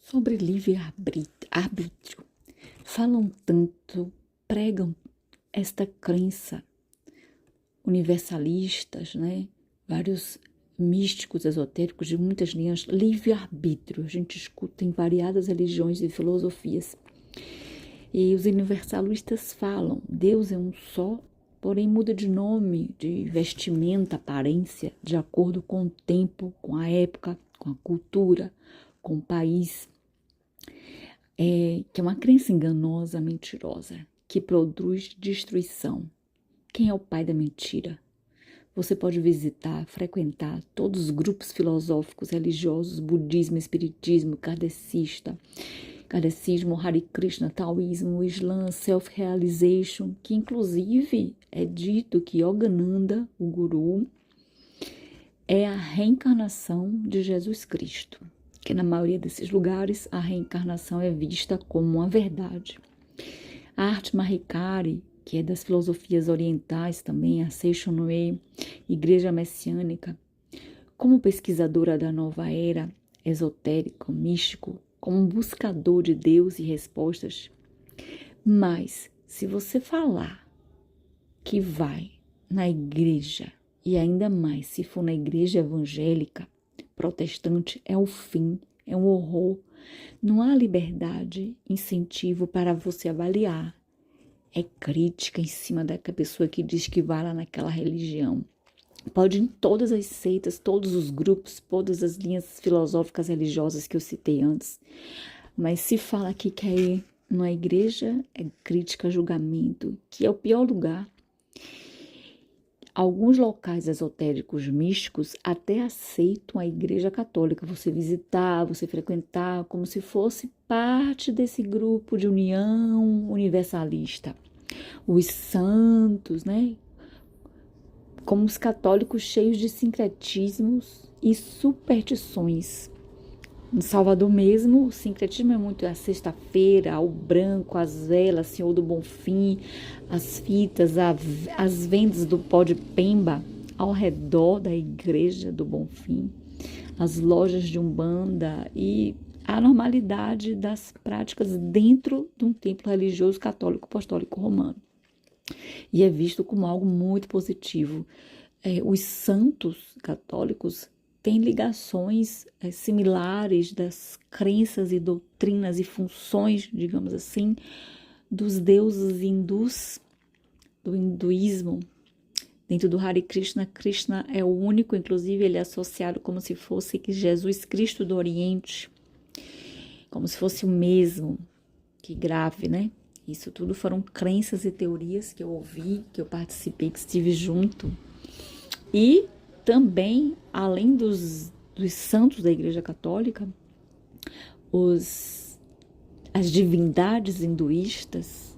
sobre livre-arbítrio. Falam tanto, pregam esta crença, universalistas, né? Vários místicos esotéricos de muitas linhas, livre-arbítrio. A gente escuta em variadas religiões e filosofias. E os universalistas falam, Deus é um só, porém muda de nome, de vestimenta, aparência, de acordo com o tempo, com a época, com a cultura, com o país. Que é uma crença enganosa, mentirosa, que produz destruição. Quem é o pai da mentira? Você pode visitar, frequentar todos os grupos filosóficos, religiosos, budismo, espiritismo, kardecismo, Hare Krishna, taoísmo, Islã, self-realization, que inclusive é dito que Yogananda, o guru, é a reencarnação de Jesus Cristo, que na maioria desses lugares a reencarnação é vista como uma verdade. A arte Mahikari, que é das filosofias orientais também, a Seishonue, Igreja Messiânica, como pesquisadora da nova era, esotérico, místico, como buscador de Deus e respostas. Mas, se você falar que vai na igreja, e ainda mais se for na igreja evangélica, protestante, é o fim, é um horror. Não há liberdade, incentivo para você avaliar. É crítica em cima da pessoa que diz que vai lá naquela religião. Pode ir em todas as seitas, todos os grupos, todas as linhas filosóficas religiosas que eu citei antes. Mas se fala que quer ir numa igreja, é crítica, julgamento, que é o pior lugar. Alguns locais esotéricos místicos até aceitam a igreja católica, você visitar, você frequentar, como se fosse parte desse grupo de união universalista. Os santos, né? Como os católicos cheios de sincretismos e superstições. Em Salvador mesmo, o sincretismo é muito a sexta-feira, o branco, as velas, Senhor do Bonfim, as fitas, as vendas do pó de pemba ao redor da igreja do Bonfim, as lojas de Umbanda e a normalidade das práticas dentro de um templo religioso católico apostólico romano. E é visto como algo muito positivo. Os santos católicos têm ligações similares das crenças e doutrinas e funções, digamos assim, dos deuses hindus, do hinduísmo. Dentro do Hare Krishna, Krishna é o único, inclusive ele é associado como se fosse Jesus Cristo do Oriente, como se fosse o mesmo. Que grave, né? Isso tudo foram crenças e teorias que eu ouvi, que eu participei, que estive junto. E também, além dos santos da Igreja Católica, as divindades hinduístas,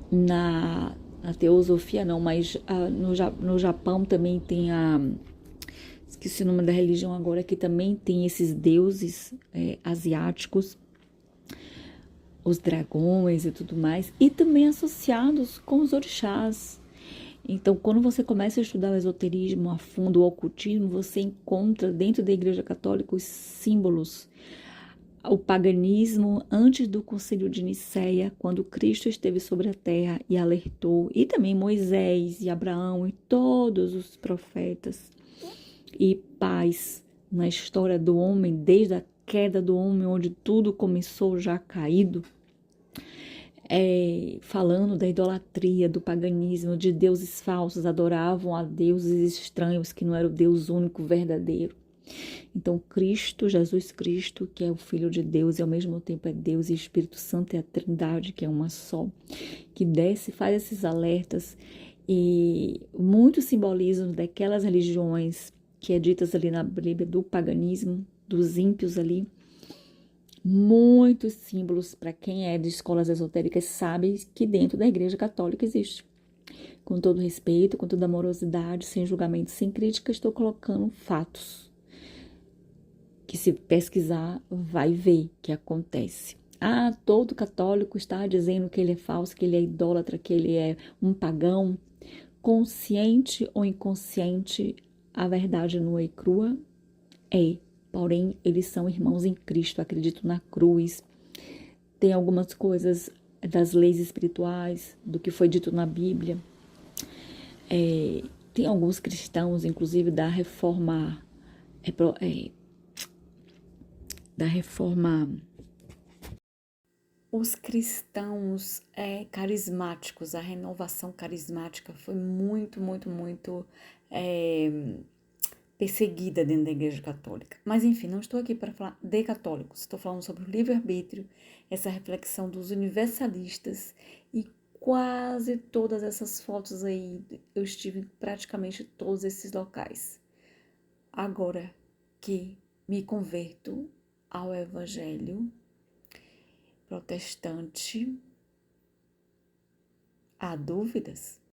na teosofia não, mas no Japão também tem esqueci o nome da religião agora, que também tem esses deuses asiáticos, os dragões e tudo mais, e também associados com os orixás. Então, quando você começa a estudar o esoterismo a fundo, o ocultismo, você encontra dentro da Igreja Católica os símbolos. O paganismo antes do Concílio de Nicéia, quando Cristo esteve sobre a terra e alertou, e também Moisés e Abraão e todos os profetas e pais na história do homem, desde a queda do homem, onde tudo começou já caído, falando da idolatria, do paganismo, de deuses falsos, adoravam a deuses estranhos, que não era o Deus único verdadeiro. Então Cristo, Jesus Cristo, que é o Filho de Deus e ao mesmo tempo é Deus, e Espírito Santo é a Trindade, que é uma só, que desce, faz esses alertas, e muitos simbolismos daquelas religiões que é ditas ali na Bíblia, do paganismo, dos ímpios ali, muitos símbolos. Para quem é de escolas esotéricas sabe que dentro da Igreja Católica existe. Com todo respeito, com toda amorosidade, sem julgamento, sem crítica, estou colocando fatos que, se pesquisar, vai ver que acontece. Todo católico está dizendo que ele é falso, que ele é idólatra, que ele é um pagão. Consciente ou inconsciente, a verdade nua e crua é porém eles são irmãos em Cristo, acreditam na cruz. Tem algumas coisas das leis espirituais, do que foi dito na Bíblia. Tem alguns cristãos, inclusive da reforma. Os cristãos carismáticos, a renovação carismática foi muito, muito, muito perseguida dentro da Igreja Católica. Mas enfim, não estou aqui para falar de católicos, estou falando sobre o livre-arbítrio, essa reflexão dos universalistas, e quase todas essas fotos aí, eu estive em praticamente todos esses locais. Agora que me converto ao Evangelho protestante, há dúvidas?